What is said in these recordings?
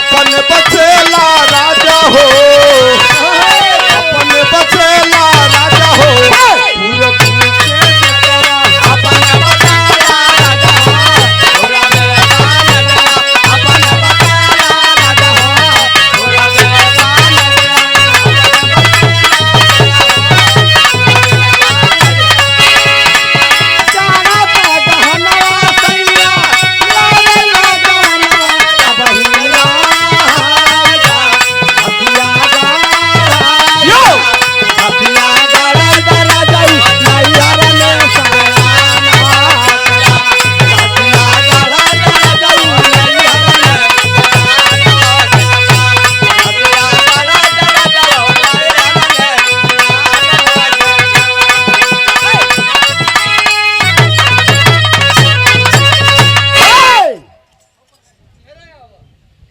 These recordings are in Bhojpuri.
अपन बचेला राजा हो, अपन बचेला राजा हो, पूरब के जकरा अपन बचेला राजा हो, पूरब के अपन बचेला राजा हो, पूरब के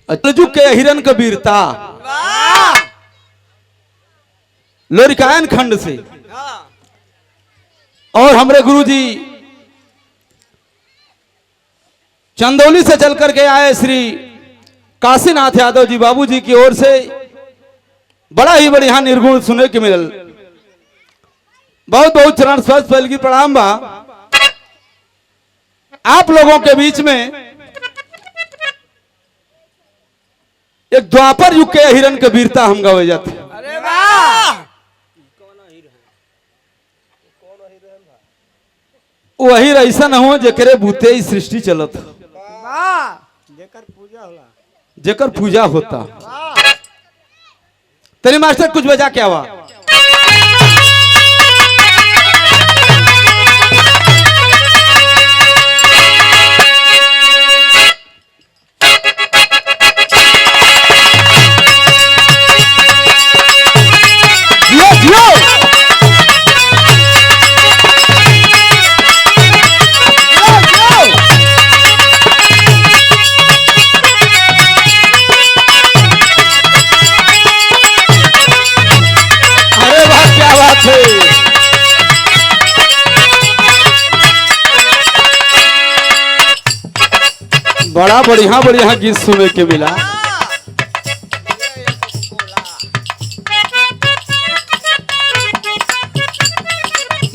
अर्जुन के हिरन का वीरता लोरिकायन खंड से। और हमारे गुरुजी चंदौली से चल करके आए श्री काशीनाथ यादव जी बाबू जी की ओर से बड़ा ही बढ़िया निर्गुण सुने के मिलल। बहुत बहुत चरण स्पर्श पहल की प्रणाम बा। आप लोगों के बीच में एक द्वापर युग के हिरन के वीरता हम गावे जाते। अरे वाह वही ऐसा न हो जेकरे भूते ही सृष्टि चलत, जेकर पूजा होला, जेकर पूजा होता। तेरी मास्टर कुछ बजा क्या हुआ? बड़ा बढ़िया बढ़िया गीत सुने के मिला।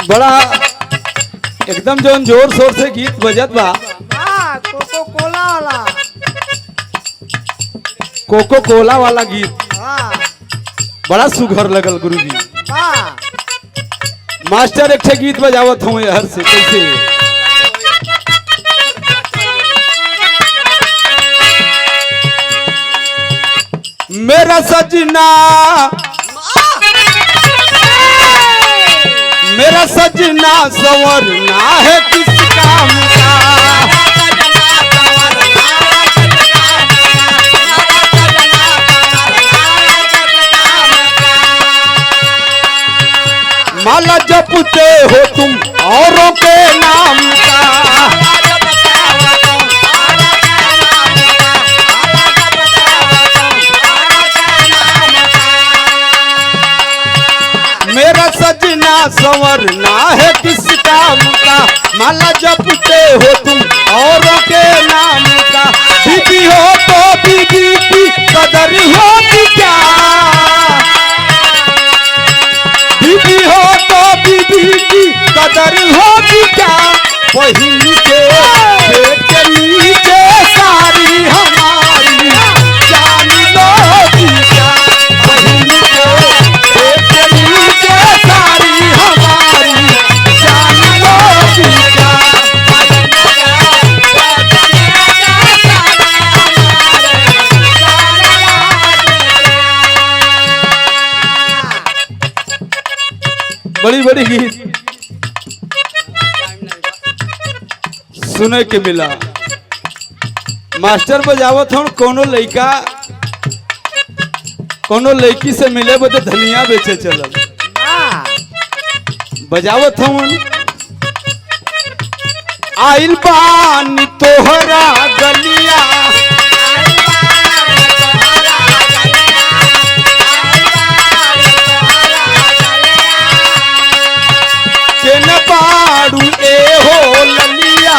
बड़ा एकदम जो जोर शोर से गीत बजत बा। कोको कोला वाला, कोको कोला वाला गीत बड़ा सुघर लगल गुरुजी। मास्टर एक गीत बजावत हूँ हर से कैसे। मेरा सजना मेरा सजना संवरना है किस काम का, माला जपते हो तुम औरों के नाम का, मेरा सजना संवरना है किस काम का, माला जपते हो तुम औरों के नाम का, बीबी हो तो बीबी की कदर होगी क्या, बीबी हो तो बीबी की कदर होगी क्या, बहिन के पेट के नीचे सारी हमारी जान लोगी क्या, बहिन के पेट के नीचे सारी हमारी जान लोगी क्या, बड़ी बड़ी गीत सुने के मिला। मास्टर बजावत हूँ कोनो लड़का कोनो लड़की से मिले बदे धनिया बेचे चलल, बजावत हूँ आइल बानी तोहरा गलिया, के न पाड़ू ए हो ललिया,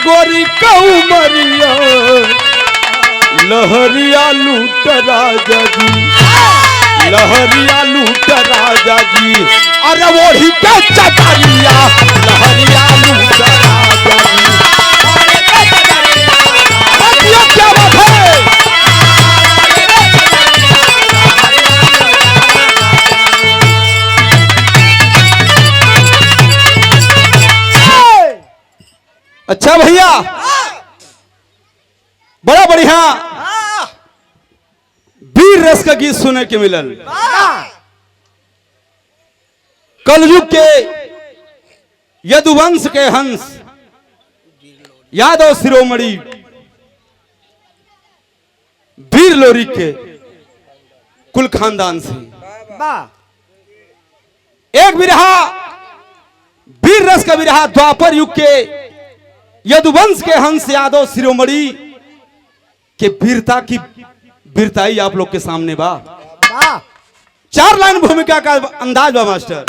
गोरी कौमरिया लहरिया लूट राजा जी, लहरिया लूट राजा जी, अरे वही के चटरिया लहरिया लूट राजा जी। क्या बात है? अच्छा भैया, बड़ा बढ़िया वीर रस का गीत सुने के मिलल। कलयुग के यदुवंश के हंस यादव शिरोमणि वीर लोरी के कुल खानदान से एक बिरहा, वीर रस का बिरहा द्वापर युग के यदुवंश के हंस यादव शिरोमणि के वीरता की वीरताई आप लोग के सामने बा। 4 लाइन भूमिका का अंदाज बा मास्टर।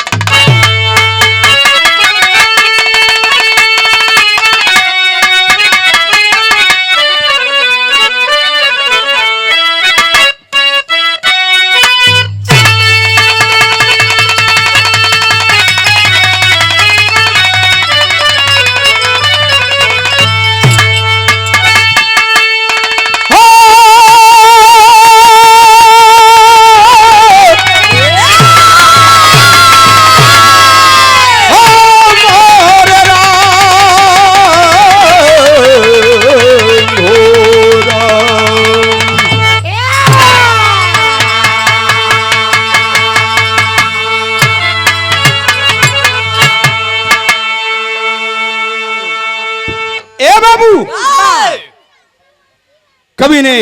कवि ने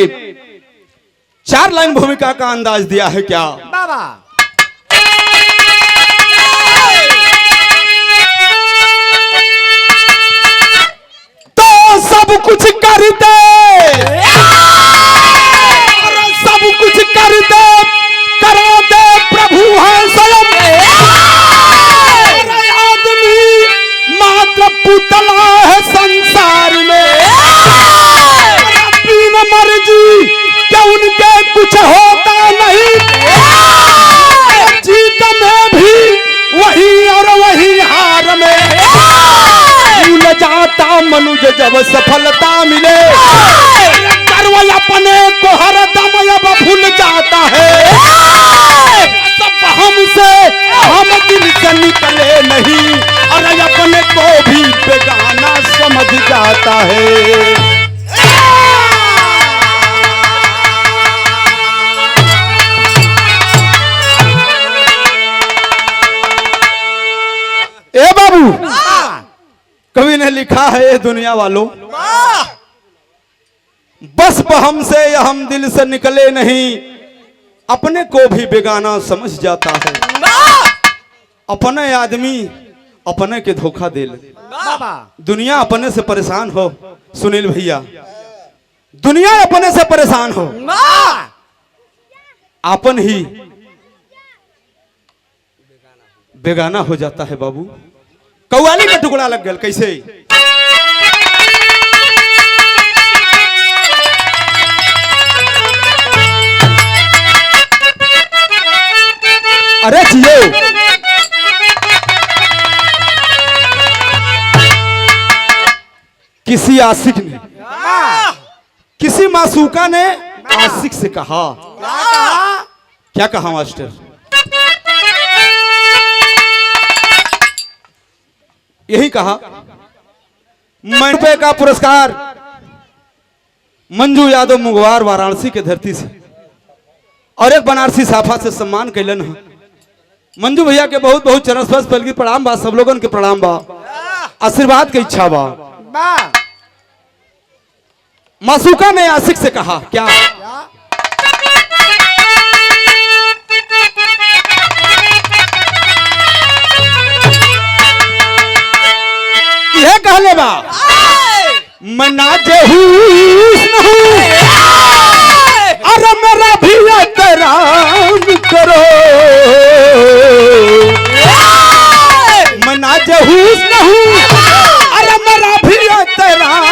4 लाइन भूमिका का अंदाज दिया है क्या बाबा? तो सब कुछ करते, सब कुछ करते कराते प्रभु है स्वयं, आदमी मात्र पुतला है संसार में, मर्जी क्या उनके कुछ होता नहीं, जीत में भी वही और वही हार में, भूल जाता मनुष्य जब सफलता मिले, गर्व अपने को हरदम अब भूल जाता है, सब हमसे हम दिल से निकले नहीं और अपने को भी बेगाना समझ जाता है। ए बाबू, कवि ने लिखा है ये दुनिया वालों, बस हमसे या हम दिल से निकले नहीं, अपने को भी बेगाना समझ जाता है, अपने आदमी अपने के धोखा दे ले, दुनिया अपने से परेशान हो। सुनील भैया, दुनिया अपने से परेशान हो, अपन ही बेगाना हो जाता है बाबू। कव्वाली का टुकड़ा लग गया कैसे? अरे जियो, किसी आशिक ने, किसी मासूका ने आशिक से कहा, क्या कहा मास्टर? यही कहा, ₹1 का पुरस्कार मंजू यादव मुगवार वाराणसी के धरती से और एक बनारसी साफा से सम्मान कैलन है। मंजू भैया के बहुत बहुत चरण स्पर्श पलकी प्रणाम बा, सब लोगन के प्रणाम बा, आशीर्वाद की इच्छा बा। मासूका ने आशिक से कहा क्या? यह कहले बा, मैं ना जहूस नहीं, अरे मेरा भी एहतराम करो, मैं ना जहूस नहीं, अरे मेरा भी एहतराम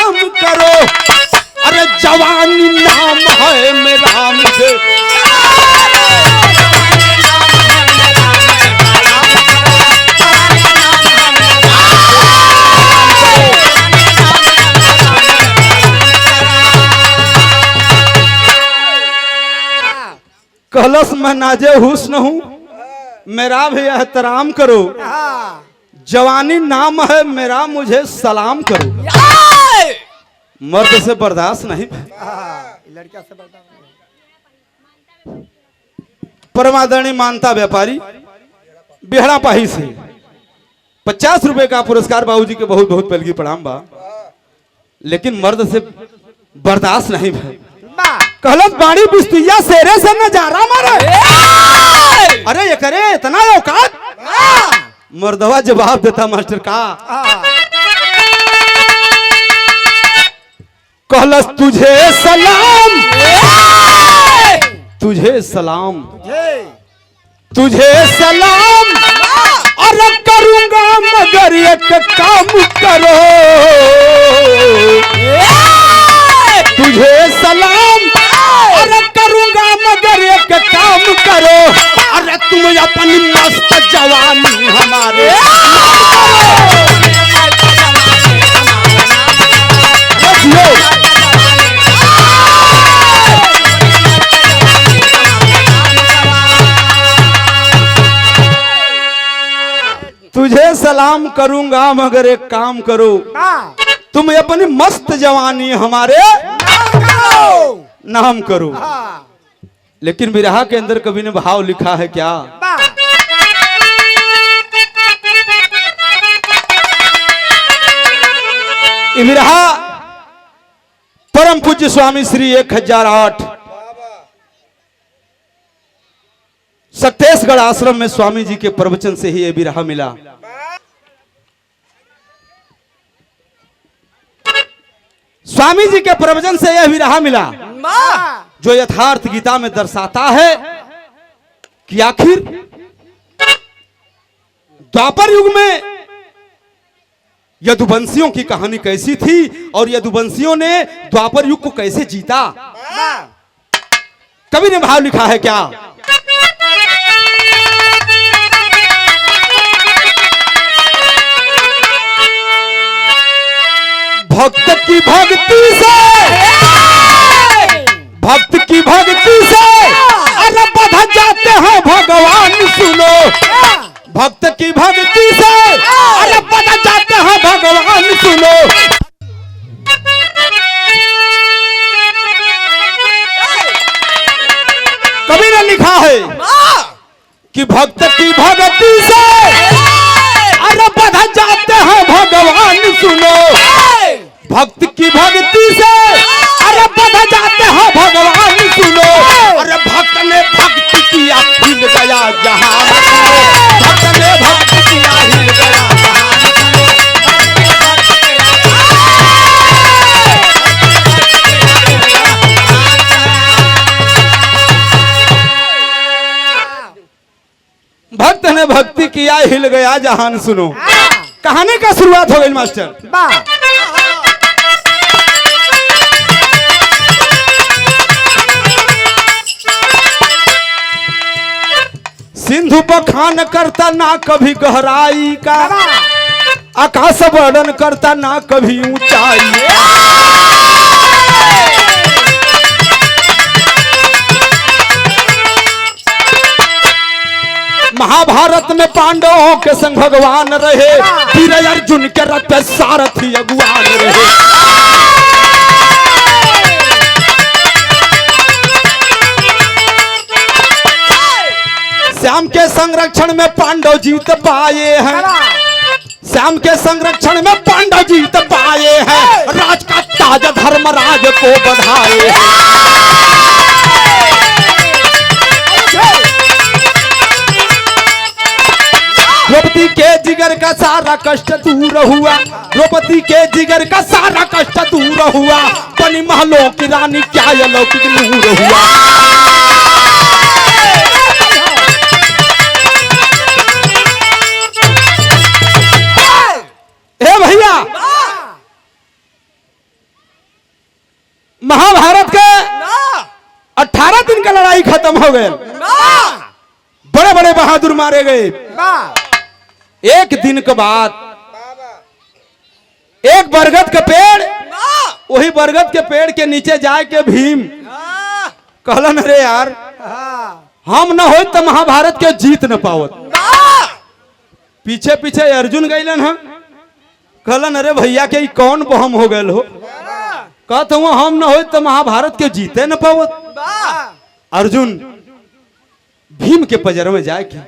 कहलस मैं नाजे हुस्न हूँ, मेरा भी एहतराम करो। हाँ जवानी नाम है मेरा, मुझे सलाम करो। मर्द से बर्दाश्त नहीं। लड़का से बता परमादरणी मानता व्यापारी बिहड़ा पाही से 50 रुपए का पुरस्कार बाबूजी के बहुत बहुत पहले की प्रणाम बा, लेकिन मर्द से बर्दाश्त नहीं भाई। कहलत बाड़ी बिस्तुया शेरे से नजारा मारे। अरे ये करे इतना औकात। मर्दवा जवाब देता मास्टर का, कहलस तुझे सलाम, तुझे सलाम, तुझे सलाम, और करूंगा मगर एक काम करो। तुझे सलाम, अरे करूंगा मगर एक काम करो। अरे तुम अपनी मस्त जवानी हमारे तुझे सलाम करूंगा मगर एक काम करो, तुम अपनी मस्त जवानी हमारे नाम करो। लेकिन विरहा के अंदर कवि ने भाव लिखा है क्या, विरहा परम पूज्य स्वामी श्री 1008 सत्तेसगढ़ आश्रम में स्वामी जी के प्रवचन से ही यह विरहा मिला। स्वामी जी के प्रवचन से यह विरहा मिला जो यथार्थ गीता में दर्शाता है कि आखिर द्वापर युग में यदुवंशियों की कहानी कैसी थी और यदुवंशियों ने द्वापर युग को कैसे जीता। कवि ने भाव लिखा है क्या, भक्त की भक्ति से, भक्त की भक्ति से अरे बध जाते हैं भगवान सुनो। भक्त की भक्ति से अरे बध जाते हैं भगवान सुनो। कवि ने लिखा है कि भक्त की भक्ति से अरे बध जाते हैं भगवान सुनो। भक्त की भक्ति से अरे बध जाते हैं भगवान सुनो। अरे भक्त ने भक्ति किया हिल गया जहान। भक्त ने भक्ति किया हिल गया भक्त ने भक्ति किया हिल गया जहान सुनो। कहानी का शुरुआत हो गई मास्टर। सिंधु बखान करता ना कभी गहराई का, आकाश वर्णन करता ना कभी ऊंचाई। महाभारत में पांडवों के संग भगवान रहे, वीर अर्जुन के रथ पे सारथी अगुवान रहे। श्याम के संरक्षण में पांडव जीत पाए हैं, श्याम के संरक्षण में पांडव जीत पाए हैं। राज का ताज धर्मराज को बधाए। द्रौपदी के जिगर का सारा कष्ट दूर हुआ, द्रौपदी के जिगर का सारा कष्ट दूर हुआ। बनी महलों की रानी क्या अलौकिक नूर हुआ। हे भैया, महाभारत के 18 दिन का लड़ाई खत्म हो गए। बड़े बड़े बहादुर मारे गए। एक दिन के बाद एक बरगद का पेड़, वही बरगद के पेड़ के नीचे जाए के भीम कहलन अरे यार हम न हो तो महाभारत के जीत न पावत। पीछे पीछे अर्जुन गईलन हम कहलन अरे भैया के कौन बहम हो गए हो। कहत हुआ हम न हो तो महाभारत के जीते न पावत। अर्जुन भीम के पजर में जाए के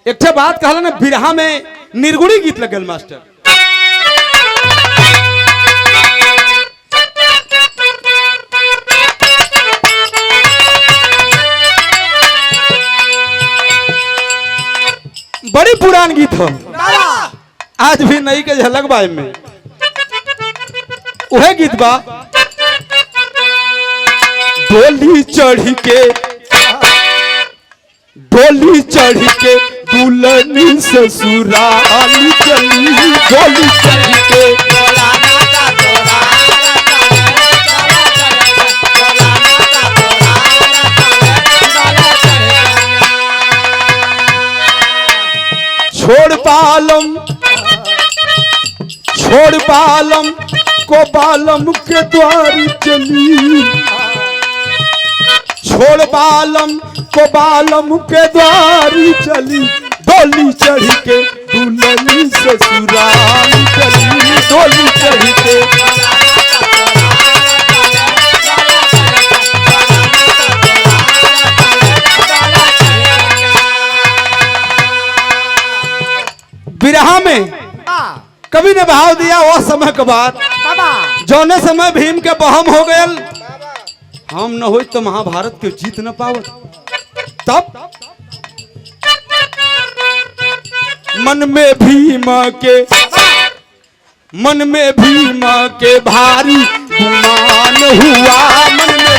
एक बात कहला ना बिरहा में निर्गुणी गीत लगल मास्टर। बड़ी पुरान गीत हो आज भी नई के झलक बाय में वह गीत बा। डोली चढ़ के दुल्हनी ससुराल चली। डोली चढ़ के छोड़ पालम को बालम के द्वार चली। छोड़ बालम को बालम के द्वार चली। डोली चढ़ के दुल्हनी ससुराल चली। डोली चढ़ के बिरहा में कवि ने भाव दिया वह समय के बाद जौने समय भीम के बहम हो गए हम न हो तो महाभारत के जीत न पावत। तब मन में भीम के भारी गुमान हुआ। मन में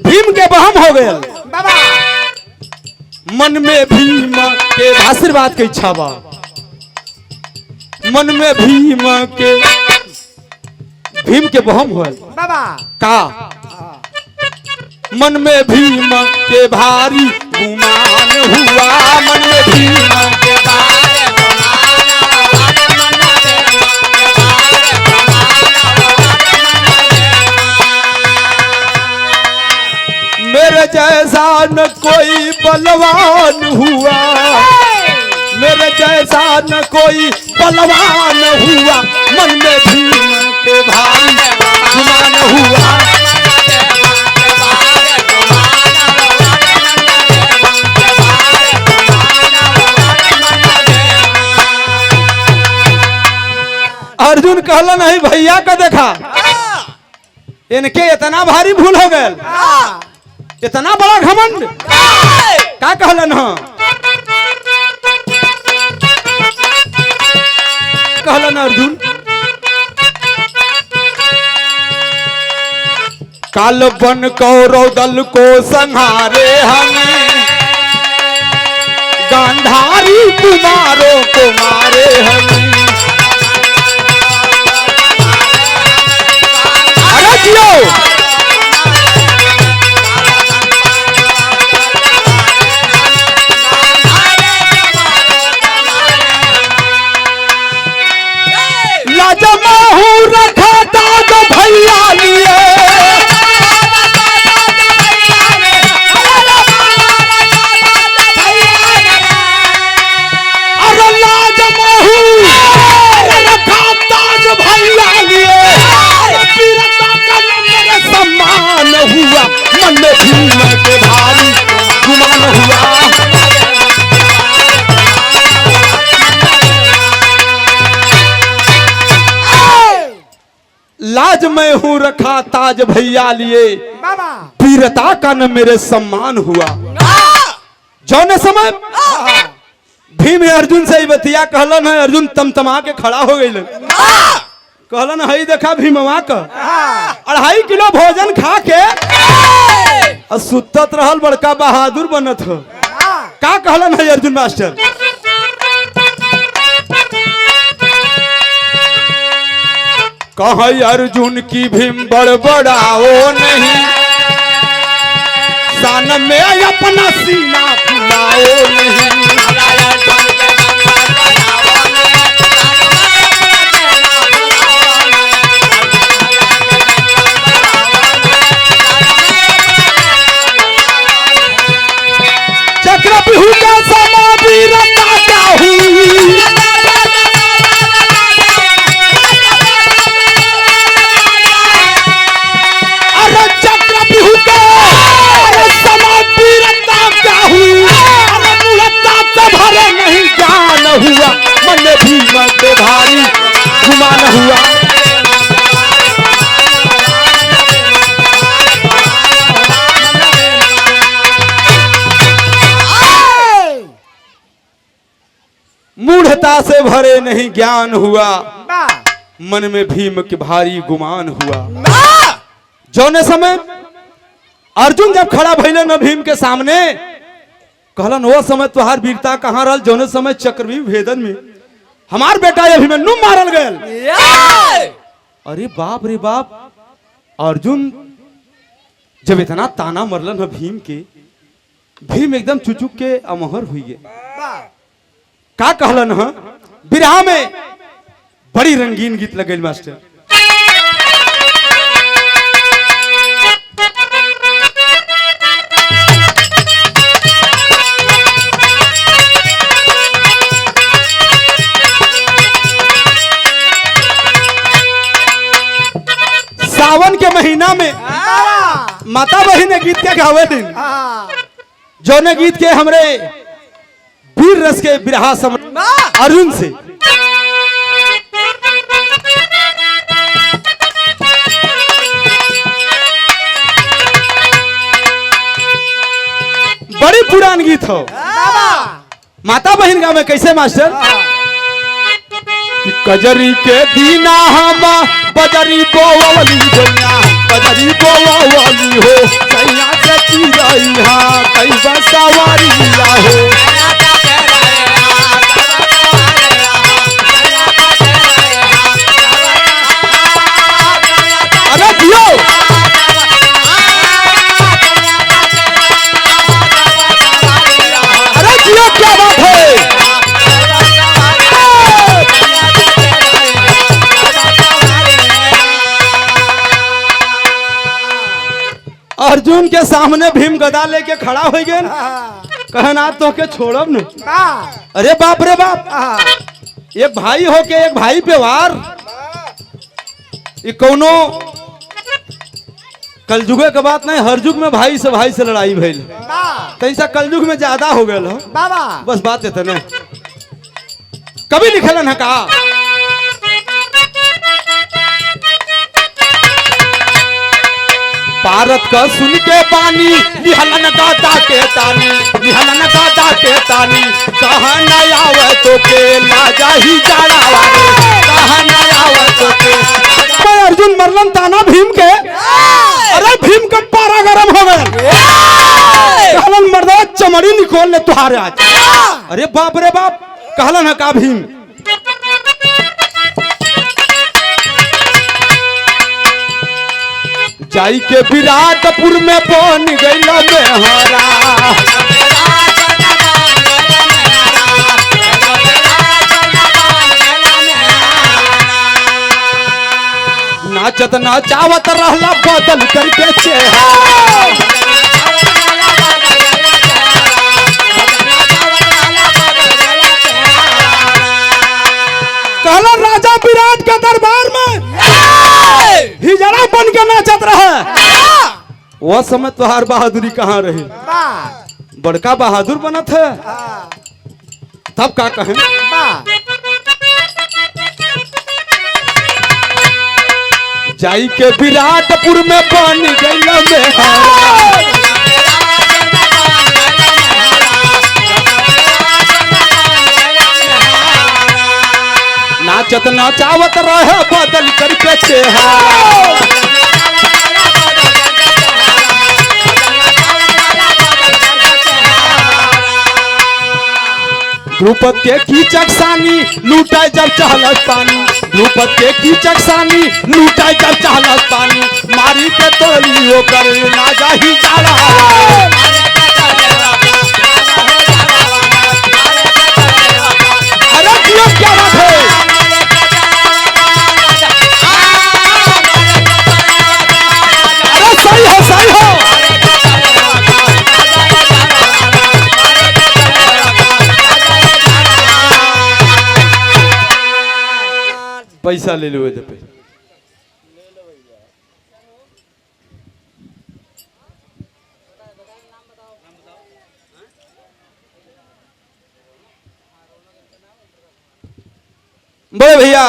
भीम के बहम हो गया। मन में भीम के आशीर्वाद के इच्छा बा। मन में भीम के बहम हो का। मन में भीम के भारी गुमान हुआ। मन में भीम के मेरे जैसा न कोई बलवान हुआ। मेरे जैसा न कोई बलवान हुआ। मन में भीम के भारी गुमान हुआ। अर्जुन कहला नहीं भैया का देखा इनके इतना भारी भूल हो गए। इतना बड़ा घमंड का कहलन ह कहलन अर्जुन काल बन कौरव दल को संहारे हमें गांधारी कुमारों को मारे हमें। अरे जियो जमाहू रखा दाद भैया लिए। अरे लाजमाहू रखा दाद भैया लिए। वीरता का मेरे सम्मान हुआ। मन में भीम के भारी गुमान हुआ। लाज में हूँ रखा ताज भैया लिए। वीरता का न मेरे सम्मान हुआ। जौने समय भीम अर्जुन से बतिया कहलन है। अर्जुन तमतमा के खड़ा हो गई। कहलन है देखा भीमवा का 2.5 किलो भोजन खा के सुतत रहल बड़का बहादुर बनत हो। का कहलन है अर्जुन मास्टर कहा अर्जुन की भीम बड़बड़ाओ नहीं। सान में अपना सीना फुलाओ नहीं। हुआ। मूढ़ता से भरे नहीं ज्ञान हुआ, मन में भीम के भारी गुमान हुआ। जौने समय अर्जुन जब खड़ा भइले न भीम के सामने, कहलन वो समय तुहार वीरता कहाँ रहल जौने समय चक्रव्यूह भेदन में हमार बेटा अभिमन्यु मारल गयल। अरे बाप रे बाप, अर्जुन जब इतना ताना मरलन भीम के, भीम एकदम चुचुक के अमहर हुई गए। का कहलन ह बिरहा में बड़ी रंगीन गीत लगे मास्टर। सावन के महीना में माता बहिन गीत के गावे दिन, जौने गीत के हमरे वीर रस के बिरहा अर्जुन से बड़ी पुरान गीत हो। माता बहन गावे कैसे मास्टर? कि कजरी के दीना हम बजरी बोवली दुनिया, बजरी बोवली हो सैया से चिरई हां कई बसवारी हो। अरे दियो अरे दियो क्या बात है। अर्जुन के सामने भीम गदा लेके खड़ा हो गए, कहना तो के छोड़ब न। अरे बाप रे बाप, एक भाई हो के एक भाई पे वार, ये कौनो कलयुग के बात नहीं, हर युग में भाई से लड़ाई भइल, तैसा कलयुग में ज्यादा हो गया हो। बस बात है तने कभी लिखलन है कहा भारत का सुन के पानी निहलन गाता के तानी, निहलन गाता के तानी, कहा न आवे तो के लाजा ही जाड़ा वाले, कहा न आवे तो के। अर्जुन मरलन ताना भीम के, अरे भीम का पारा गरम हो गया, कहलन मर्दा चमड़ी निकोल ले तुहारे आज। अरे बाप रे बाप, कहलन है का भीम जाई के विराटपुर में पहुंच गईला बेहरा, नाचत नाचावत रहला बदल करके चेहरा। कहला राजा विराट के दरबार में हिजड़ा बन के नाचत रहे। वो समय तुहार बहादुरी कहाँ रही? बड़का बहादुर बनत है, तब का कहें? जाई के विराटपुर में बन गईला बेहारा, नाचत नाचावत रहे बदल करके चेहरा। द्रुपद के कीचक सानी लूटाए जब चहलत पानी, द्रुपद के कीचक सानी लूटाए जब चहलत पानी, मारी के तोली होकर ना जाही जाला। अरे क्यों क्या बात है? अरे सही हो सही हो। पैसा ले लो पे। बड़े भैया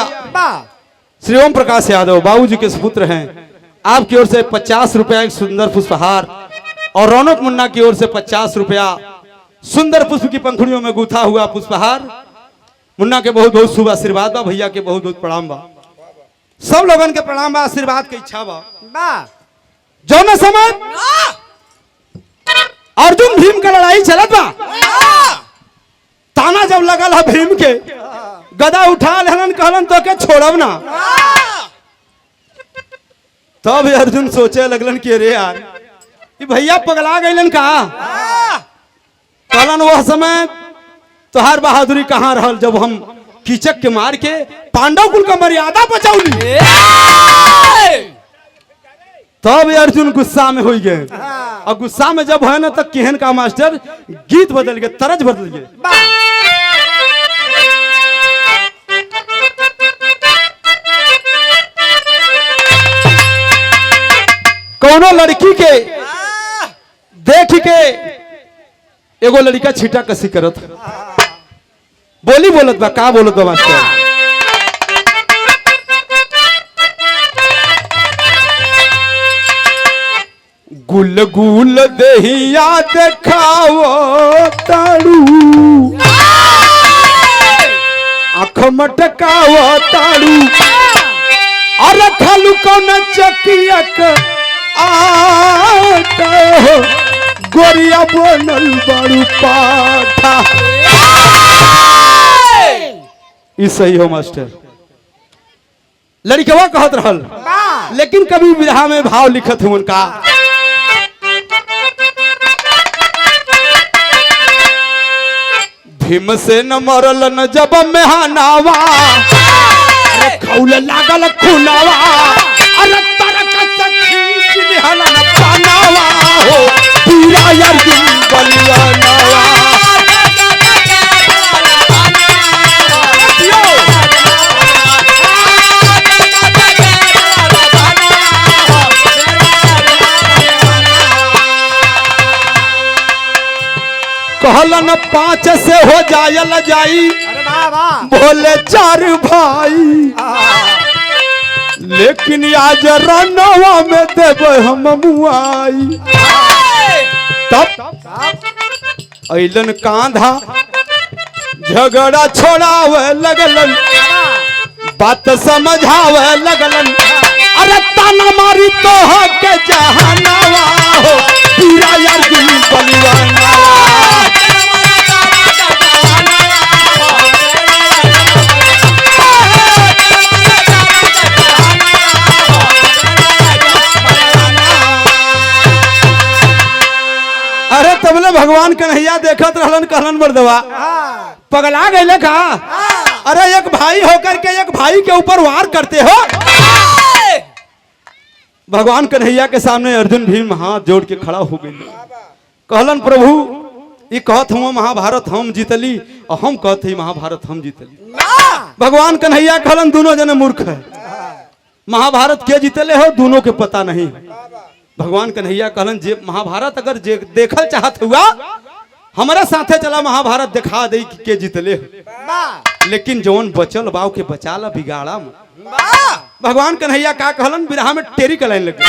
श्री ओम प्रकाश यादव बाबूजी के सुपुत्र हैं, आपकी ओर से 50 रुपया एक सुंदर पुष्पहार और रौनक मुन्ना की ओर से 50 रुपया सुंदर पुष्प की पंखुड़ियों में गूथा हुआ पुष्पहार। मुन्ना के बहुत बहुत शुभ आशीर्वाद बा, भैया के बहुत बहुत प्रणाम बा, सब लोगन के प्रणाम बा, आशीर्वाद के इच्छा बा। जौन समय अर्जुन भीम का लड़ाई चलत बा, ताना जब लगल है भीम के, गदा उठा लेहलन, कहलन तो के छोड़ब ना। तब अर्जुन सोचे लगलन कि अरे यार ये भैया पगला गईलन का। कहलन वह समय तोहार बहादुरी कहाँ रहल जब हम कीचक के मार के पांडव कुल का मर्यादा बचाउली। तब अर्जुन गुस्सा में हो गए, और गुस्सा में जब है ना तब केहन का मास्टर गीत बदल गए, तरज बदल गए। कोनो लड़की के देख के एगो लड़का छीटा कसी करत, बोली बोलत बा, का बोलत बा मास्टर? गुल गुल दहिया देखाओ ताड़ू, आँख मटकाओ ताड़ू, और खालू कौन चकियक आटा हो, गोरिया बनल बारू पाठा। ई सही हो मास्टर, लड़कवा कहत रहल, लेकिन कभी विधा में भाव लिखत हूं उनका। भीम से न मरल न जब मेहनावा, अरे खौल लागल खुनावा, अरे तरक सखी निहलन पानावा हो, पूरा अर्जुन बलियानावा। कहलन 5 से हो जायल जाई, बोले 4 भाई, लेकिन आज रनवा में देव हम मुआई। तब अइलन कांधा झगड़ा छोड़ावे लगलन, बात समझावे लगलन, अरे ताना मारी तो हो के जहानावा हो, पूरा अर्जुन बलियानावा। अरे तबले भगवान कन्हैया देखत रहलन, कहलन बरदवा पगला गए का। अरे एक भाई होकर के एक भाई के ऊपर वार करते हो। भगवान कन्हैया के सामने अर्जुन भीम हाथ जोड़ के खड़ा हो गए, कहलन प्रभु ये कहत हुआ महाभारत हम जीतली, और हम कहते ही महाभारत हम जीतली। भगवान कन्हैया कहलन दोनों जने मूर्ख है, महाभारत के जीतले हो दोनों के पता नहीं। भगवान कन्हैया कहलन जे महाभारत अगर जे देखल चाहत हुआ हमारा साथे चला, महाभारत दिखा दे कि के जीतले हो, लेकिन जौन बचल बाव के बचाला बिगाड़ा में। भगवान कन्हैया का कहलन बिरहा में टेरी का लाइन लग गई।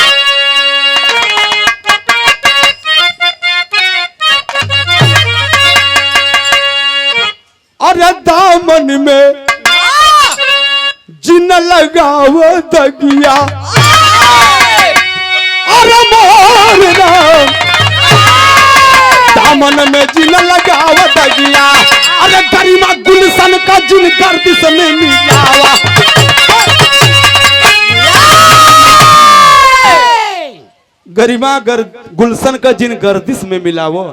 अरे दामन में जिन लगाव दगिया, अरे मोर राम दामन में जिन लगाव दगिया, अरे गरिमा गुलशन का जिन गर्दिश में मिलावा। गरिमा गुलशन का जिन गर्दिश में मिलावो।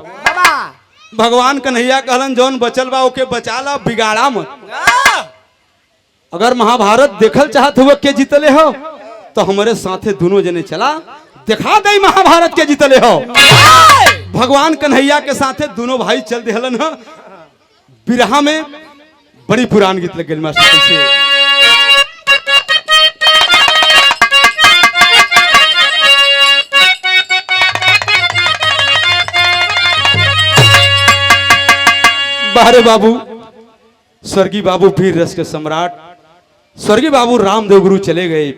भगवान कन्हैया कहलन जौन बचल बा ओके बचाला बिगाड़ा मत। अगर महाभारत देखल चाहत हुआ के जीतले हो तो हमारे साथे दोनों जने चला दिखा दे महाभारत के जीतले हो। भगवान कन्हैया के साथे दोनों भाई चल दिहलन हो। बिरहा में बड़ी पुरान गीत लग गई मास्टर से। बाहरे बाबू स्वर्गीय बाबू वीर रस के सम्राट स्वर्गीय बाबू रामदेव गुरु चले गए,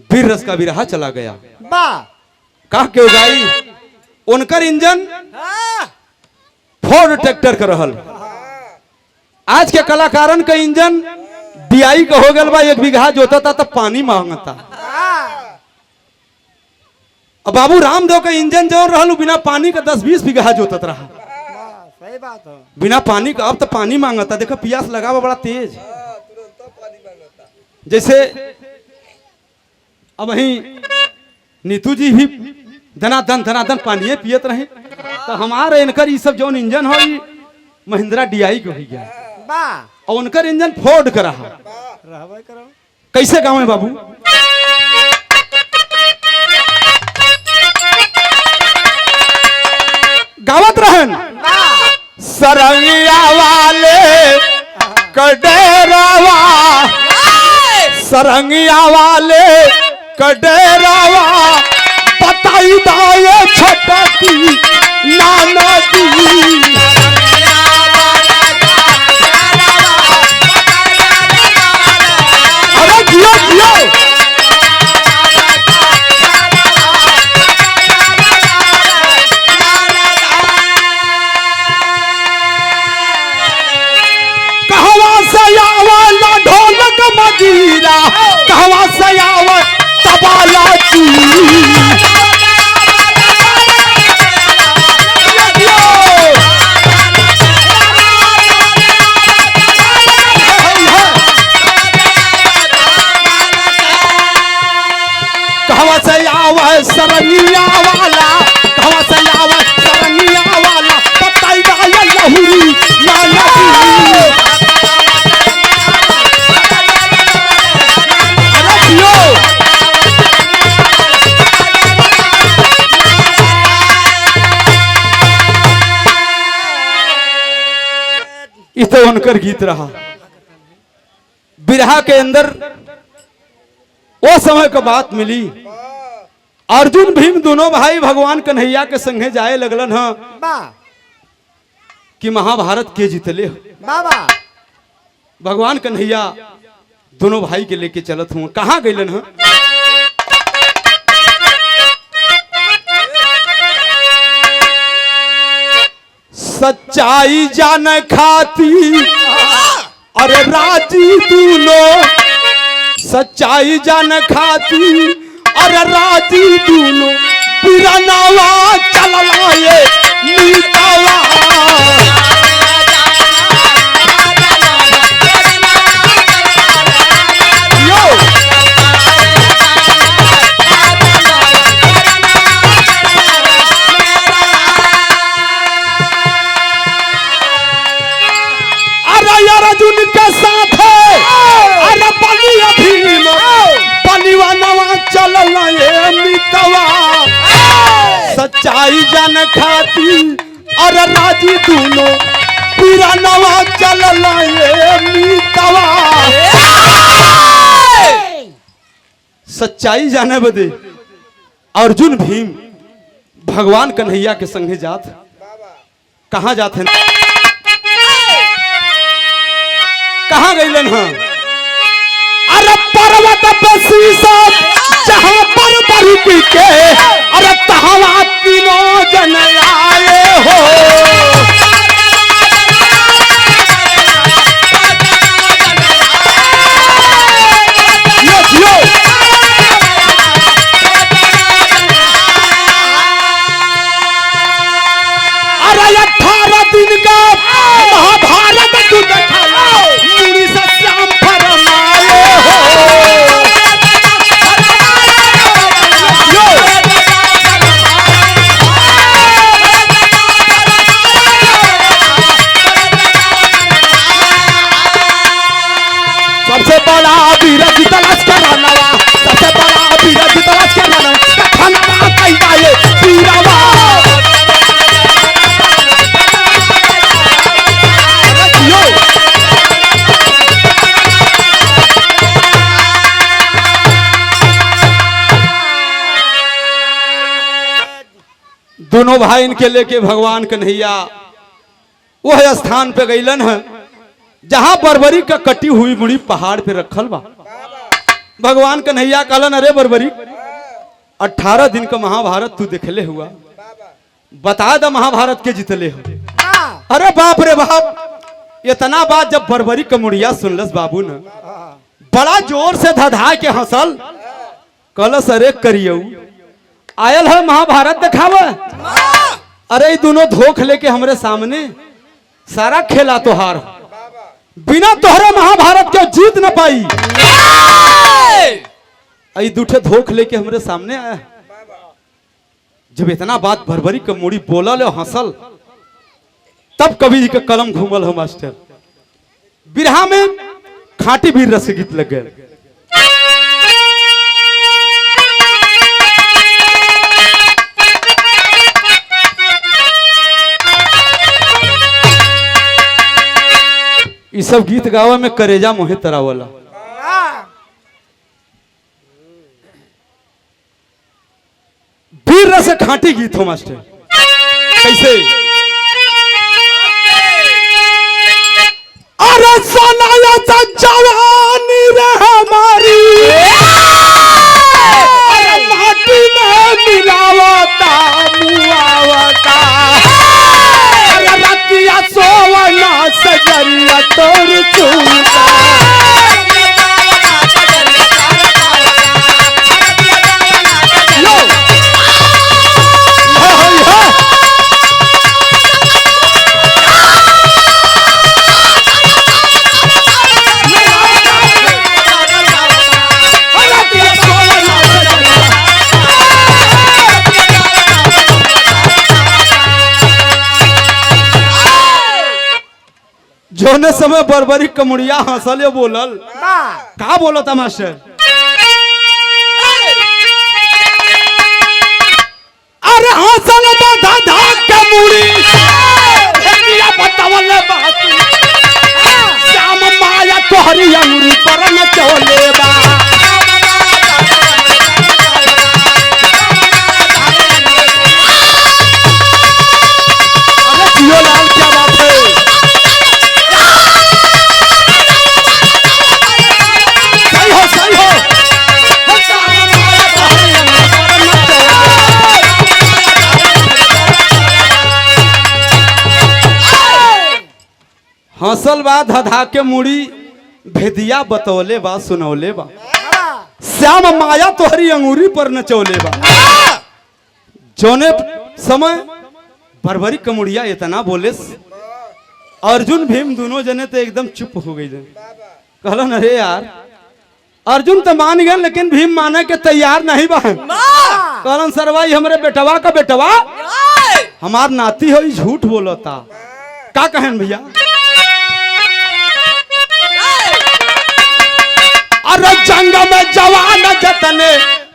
वीर रस का बिरहा चला गया। वाह कहा क्यों गाई उनकर इंजन फोर्ड ट्रैक्टर का रहल। आज के कलाकारन का इंजन DI का हो गल बा, 1 बीघा जोता था तब पानी मांगता। अब बाबू रामदेव का इंजन जो रहल बिना पानी का 10-20 बीघा जोतत रहा। सही बात है। बिना पानी का अब तो पानी मांगता। देखो पियास लगा बड़ा तेज। जैसे अब वही नीतू जी भी धनाधन पानी पियत रहे, तो हमारे इनकर ये सब जो इंजन हो महिंद्रा DI के हो गया, वाह और उनकर इंजन फोर्ड का रहा। रहबे करो। कैसे गाँव में बाबू गावत रहन सरंगिया वाले कडेरावा, सरंगिया वाले कडेरावा बताई दाए छोटा की नाना दी। अरे जियो जियो ढोलक मजीरा कहवा से आवा तबाला कहवा से आवा सरनिया वाला, कहवा से आवा सरनिया वाला बताई दाया लहुरी नाना तो उनकर गीत रहा। बिरहा के अंदर वो समय का बात मिली। अर्जुन भीम दोनों भाई भगवान कन्हैया के संगे जाए लगलन ह कि महाभारत के जीतले हो। बाबा भगवान कन्हैया दोनों भाई के लेके चलत हुआ। कहाँ गइलन ह? सच्चाई जान खाती अरे राजी दूनो, सच्चाई जान खाती अरे राजी दूनो बिरनावा चलला ये मीतावा। अर्जुन के साथ अरे बलिया भीम बलिवा नवा चलला ये मितवा। सच्चाई जान खाती अरे राजी दोनों पूरा नवा चलला ये मितवा। सच्चाई जाने बदे अर्जुन भीम भगवान कन्हैया के संगे जात। कहाँ जाते हैं? कहाँ गइलन हैं? अरे पर्वत पे शीशा जहाँ पर बरकी के अरे तहवा तीनों जन आए हो। अरे 18 दिन का महाभारत युद्ध था, मुनि से श्याम फरमाए हो। सबसे बड़ा वीर तलाश करना, सबसे बड़ा वीर तलाश करना खाना कैदा ये वीरवा। दोनों भाई इनके लेके भगवान कन्हैया वह स्थान पे गइलन है जहां बरबरी का कटी हुई मुड़ी पहाड़ पे रखल बा। भगवान कन्हैया कहलन अरे बरबरी 18 दिन का महाभारत तू देखले हुआ, बता द महाभारत के जितले हो। अरे बाप रे बाप, इतना बात जब बरबरी का मुड़िया सुनलस बाबू न बड़ा जोर से धधा के हंसल। कहलस अरे करियऊ आयल है महाभारत दिखावा। अरे ये दोनों धोख लेके हमरे सामने सारा खेला तोहार हो, बिना तोहरे महाभारत के जीत न पाई। आई दूठे धोख लेके हमरे सामने आया। जब इतना बात बरबरी का मुड़ी बोला ले हंसल, तब कवि जी का कलम घूमल हो मास्टर। बिरहा में खाटी भी रस गीत लग गए। ये सब गीत गावा में करेजा मोहे तरावला। वीर रस खाटी गीत हो मास्टर। कैसे? अरे सोनाया सा जवानी रे हमारी, अरे माटी में मिलावता मुआवता, अरे रतिया सोवना सजरिया तोर चूता। जोने समय बरबरी कमुड़िया हंसले बोलल का बोलो था मास्टर? अरे हंसल बाधा धाक के मुड़ी भेड़िया बतावल बात, श्याम माया तोहरी अंगुरी पर न चले बा। अरे जियो लाल क्या बात है? हंसल बा धधा के मुड़ी भेदिया बतौले बा सुनौले बा, श्याम माया तोहरी अंगूरी पर नचौले बा। जोने समय बरबरी कमुड़िया इतना बोले, अर्जुन भीम दोनों जने तो एकदम चुप हो गई। कहलन अरे यार अर्जुन तो मान गए लेकिन भीम माने के तैयार नहीं बा। कहलन सरवाई हमरे बेटवा का बेटवा हमार नाती हो, झूठ बोलता। का कहन भैया? अरे जंग में जवान जतने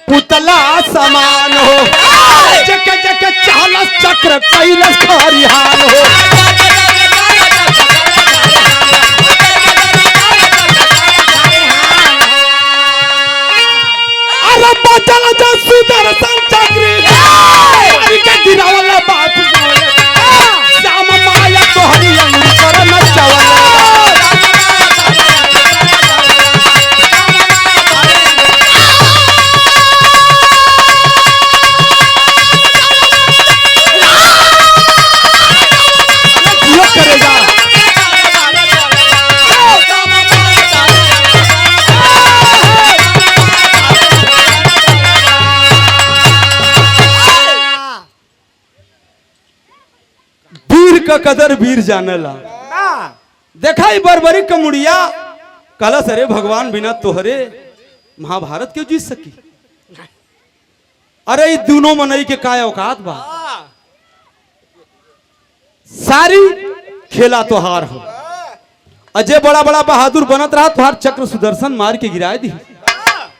पुतला समान हो, जके जके चालस चक्र कैलस खरिहान हो। अरे बचल जो सुदर्शन चक्र के गिरावल बात बोले, श्याम माया तोहरी अंगुरी पर नचवल। का कदर वीर जानला। देखा ही बरबरी कमुड़िया कलश अरे भगवान बिना तोहरे महाभारत क्यों जीत सकी? अरे दोनों मनई के काय औकात बा, सारी खेला तोहार हो। अजय बड़ा बड़ा बहादुर बनत रहा, तुहार चक्र सुदर्शन मार के गिराए दी,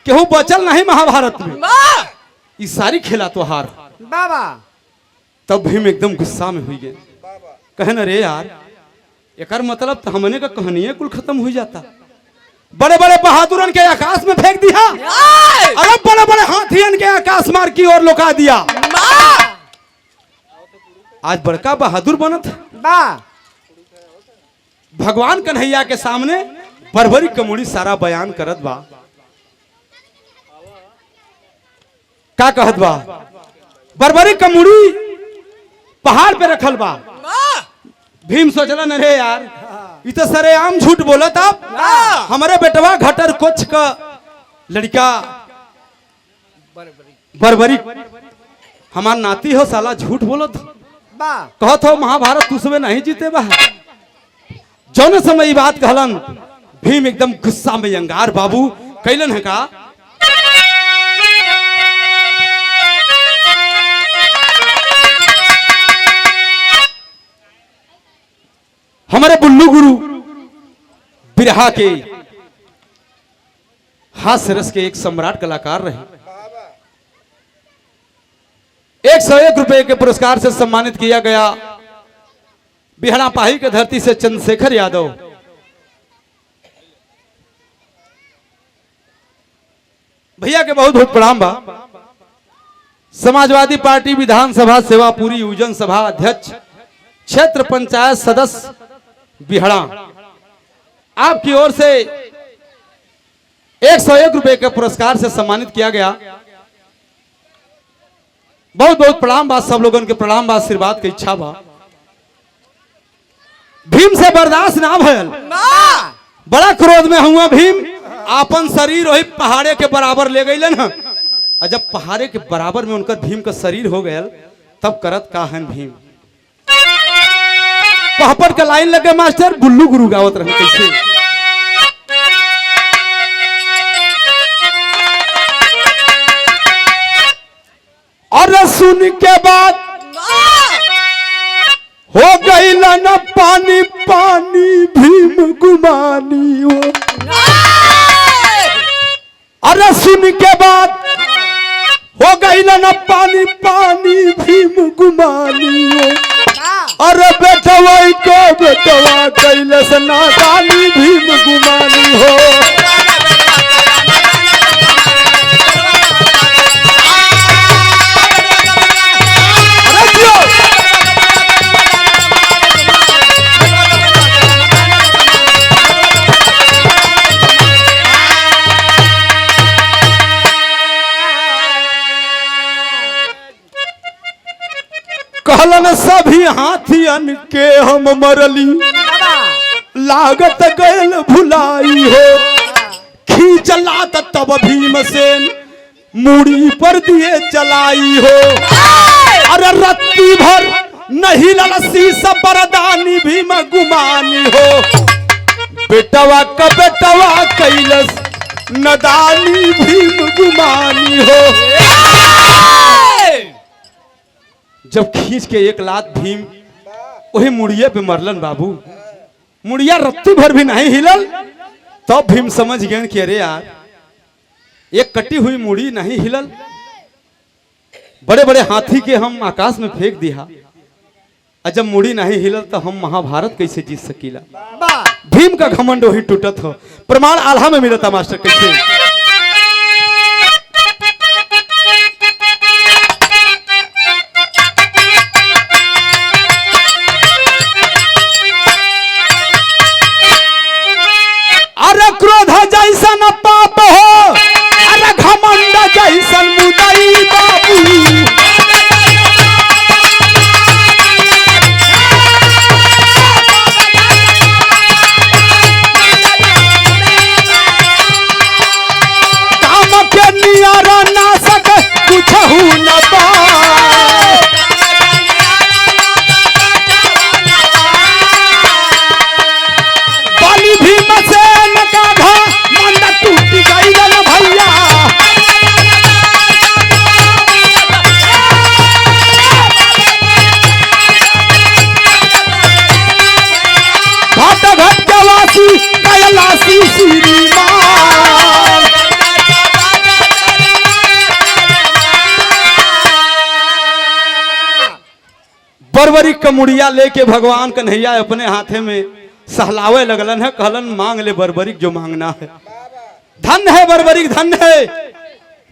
केहू बचल नहीं महाभारत में। ये सारी खेला तोहार बाबा। तब भीम एकदम गुस्सा में हुई गए, कहन अरे यार एकर मतलब तो हमने का कहानियां कुल खत्म हो जाता। बड़े बड़े बहादुरन के आकाश में फेंक दिया, अरे बड़े बड़े हाथियन के आकाश मार की ओर लुका दिया। आज बड़का बहादुर बनत बा। भगवान कन्हैया के सामने बर्बरिक कमुड़ी सारा बयान करत बा। का कहत बा? बर्बरिक कमुड़ी पहाड़ पे रखल बा। भीम सोचलन अरे यार इ तो सरेआम झूठ बोलत आप, हमारे बेटवा घटर कोच का लड़का बर्बरिक हमार नाती हो, साला झूठ बोलत बा कहत हो महाभारत तुसवे नहीं जीते बा। जौन समय ये बात कहलन भीम एकदम गुस्सा में अंगार बाबू कैलन है का? हमारे बुल्लू गुरु बिरहा के हास्य रस के एक सम्राट कलाकार रहे। 101 रुपए के पुरस्कार से सम्मानित किया गया बिहड़ा पाही के धरती से चंद्रशेखर यादव। भैया के बहुत बहुत प्रणाम बा। समाजवादी पार्टी विधानसभा सेवापुरी यूजन सभा अध्यक्ष, क्षेत्र पंचायत सदस्य बिहड़ा, आपकी ओर से 101 रुपए के पुरस्कार से सम्मानित किया गया। बहुत बहुत प्रणाम बा, सब लोगों के प्रणाम बा, आशीर्वाद की इच्छा बा। भीम से बर्दाश्त ना भयल, बड़ा क्रोध में हुआ भीम, आपन शरीर वही पहाड़े के बराबर ले गईलन। और जब पहाड़े के बराबर में उनका भीम का शरीर हो गया तब करत का हन भीम पहाड़ का लाइन लगे मास्टर बुल्लू गुरु गावत रहे कैसे? और सुन के बाद हो गई न पानी पानी भीम गुमानी हो। अरे सुन के बाद हो गई न पानी पानी भीम गुमानी हो। अरे बेटवा को बेटवा कैलस नादानी भीम गुमानी हो। कहलन सभी हाथियन के हम मरली, लागत गैल भुलाई हो। खींचला तब भीमसेन मुड़ी पर दिए चलाई हो। अरे रत्ती भर नहीं ललसी सब बरदानी भीम गुमानी हो। बेटवा का बेटवा कैलस नदानी भीम गुमानी हो। जब खींच के एक लात भीम वही मुड़िया पे मरलन बाबू, मुड़िया रत्ती भर भी नहीं हिलल। तब तो भीम समझ गए कि अरे यार एक कटी हुई मुड़ी नहीं हिलल, बड़े बड़े हाथी के हम आकाश में फेंक दिया, और जब मुड़ी नहीं हिलल तो हम महाभारत कैसे जीत सकीला? भीम का घमंड वही टूटत हो। प्रमाण आल्हा में मिलता मास्टर कैसे? अरे क्रोध जैसन पाप हो, अरे घमंड जैसन मुदई बाबू। काम के नियारा ना सके कुछ हो न पाए। बाली भीमसेन का घमंड टूट गइल भैया। घाट घाट के वासी कैलासी श्रीमान। बर्बरिक का मुड़िया लेके भगवान कन्हैया अपने हाथे में सहलावे लगलन है। कहलन मांग ले बर्बरिक जो मांगना है। धन है बर्बरिक, धन है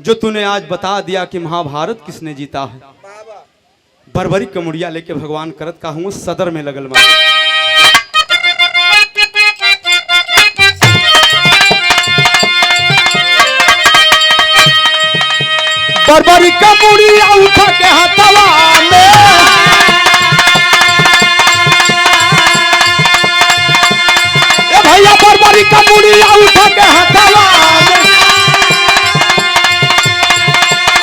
जो तूने आज बता दिया कि महाभारत किसने जीता है। बर्बरिक का मुड़िया लेके भगवान करत का हूं सदर में लगल मां। बरबरी का मुड़िया उठा के हथवा में, ए भैया बरबरी का मुड़िया उठा के हथवा में,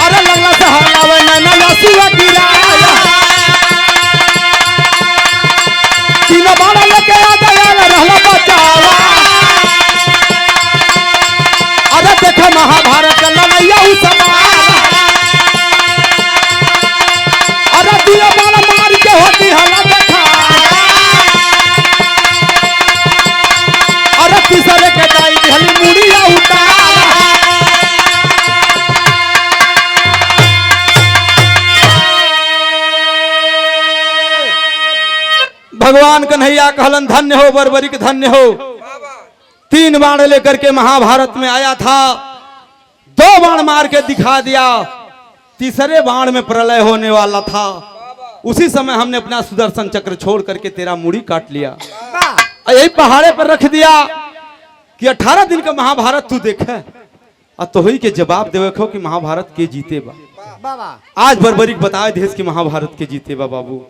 अरे लल्ला से हलावे नैना लसुआ गिराया, तीनों बाड़ा लेके आ गया रहला बचावा, अरे देखे महाभारत का लड़ैया उस अरे दिया बाड़ा मार के होती हला देखा, अरे तीसरे के दाई हली मुड़िया उतारा, भगवान कन्हैया कहलन धन्य हो बरबरी के धन्य हो। 3 बाण लेकर के महाभारत में आया था, 2 बाण मार के दिखा दिया, तीसरे बाण में प्रलय होने वाला था। उसी समय हमने अपना सुदर्शन चक्र छोड़ करके तेरा मुड़ी काट लिया और यही पहाड़े पर रख दिया कि 18 दिन का महाभारत तू देखे और तो ही के जवाब देवे खो कि महाभारत के जीते बा। आज बरबरीक बताए देश की महाभारत के जीते बा बाबू।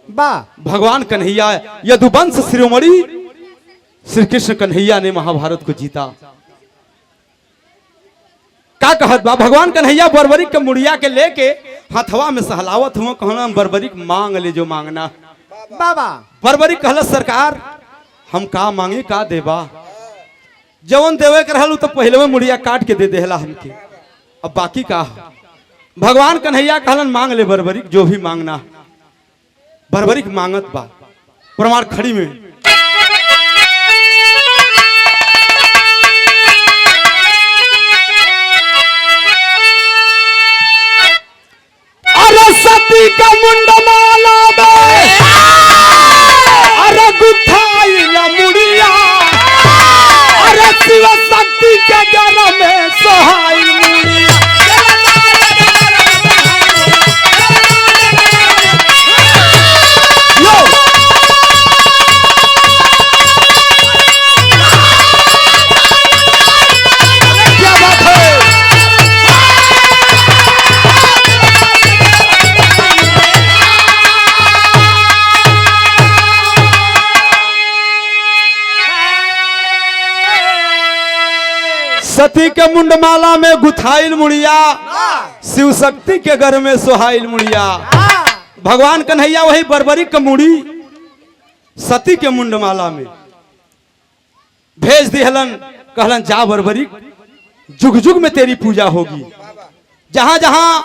भगवान कन्हैया यदुवंश शिरोमणि श्री कृष्ण कन्हैया ने महाभारत को जीता। का कहत बा भगवान कन्हैया बरबरीक के मुड़िया के लेके हथवा में सहलावत हुआ, कहना बरबरीक मांग ले जो मांगना। बरबरीक कहल सरकार हम का मांगे का देबा, जवन देवे के रहल तो पहले में मुड़िया काट के दे देला हमके, अब बाकी का। भगवान कन्हैया कहलन मांग ले बरबरीक जो भी मांगना। बरबरीक मांगत बा प्रमाण खड़ी में, अरे सती का मुंड माला में, अरे गुथाई ला मुड़िया, अरे शिव शक्ति के गला में सोहाई मुड़िया। सती के मुंडमाला में गुथाइल मुड़िया, शिव शक्ति के घर में सोहाइल मुड़िया। भगवान कन्हैया वही बरबरीक का मुड़ी सती के मुंडमाला में भेज दिहलन, कहलन जा बरबरीक जुग जुग में तेरी पूजा होगी। जहां जहां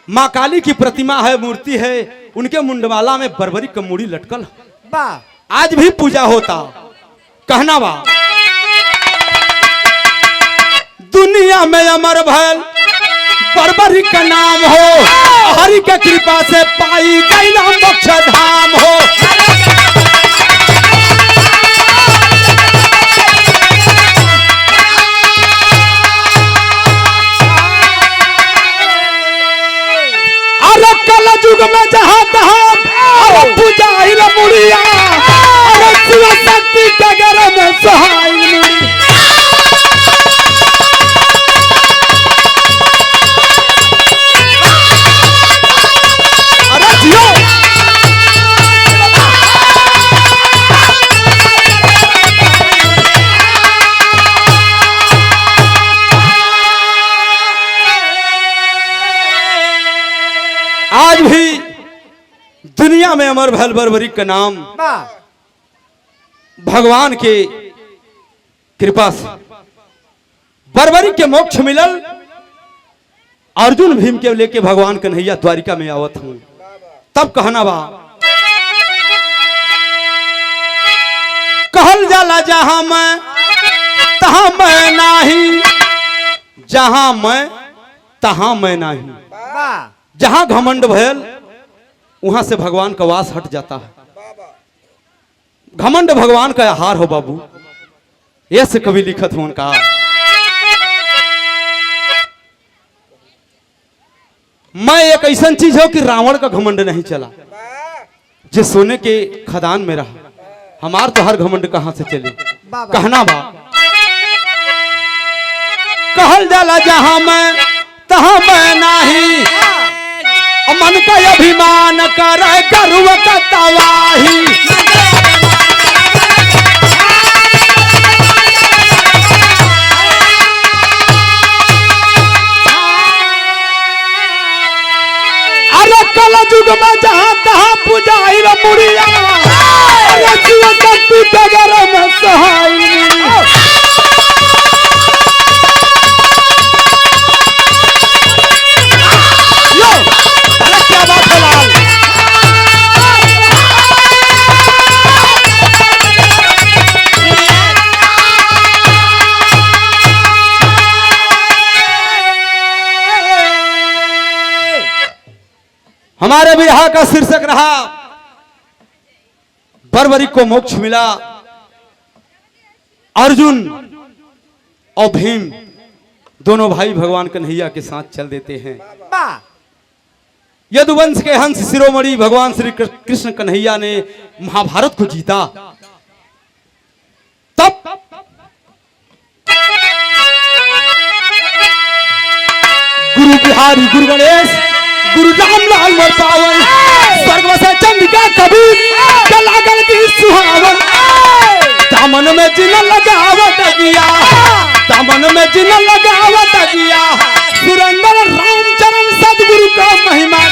माँ काली की प्रतिमा है, मूर्ति है, उनके मुंडमाला में बरबरीक का मुड़ी लटकल, आज भी पूजा होता। कहना बा दुनिया में अमर भयल बरबरीक का नाम हो, हरि के कृपा से पाई गई ना मोक्ष धाम हो। अरे कल युग में जहां तहां अरे पूजाई ला मुड़िया, अरे शिव शक्ति के घर में सोहाई मुड़िया। आज भी दुनिया में अमर भयल बरबरीक का नाम, भगवान के कृपा से बरबरीक के मोक्ष मिलल। अर्जुन भीम के लेके भगवान कन्हैया द्वारिका में आवत हूं, तब कहना बा कहल जाला जहां मैं तहां मैं नाही, जहां मैं तहां मैं नाही। जहां घमंड भयल वहां से भगवान का वास हट जाता है। घमंड भगवान का आहार हो बाबू, ऐसे कवि लिखत हो उनका। मैं एक ऐसा चीज हो कि रावण का घमंड नहीं चला, जो सोने के खदान में रहा। हमार तो हर घमंड कहां से चले। कहना बा कहल जाला जहां मैं मैं नाही मन का अभिमान कर गर्व का तवाही अरे कल युग में जहाँ तहाँ पुजाई मुड़िया अरे शिव शक्ति के घर में सहाई अरे क्या बात है लाल हमारे विरह का शीर्षक रहा बर्बरी को मोक्ष मिला अर्जुन और भीम दोनों भाई भगवान कन्हैया के साथ चल देते हैं वाह यदुवंश के हंस शिरोमणि भगवान श्री कृष्ण कन्हैया ने महाभारत को जीता तब गुरु बिहारी गुरु गणेश गुरु रामलाल मोर पावन स्वर्ग से चंद्रिका कबीर लागल की सुहावन दामन में जिन लगावत गया दामन में जिन लगावत गया सुरेंद्र रामचरण सदगुरु का महिमा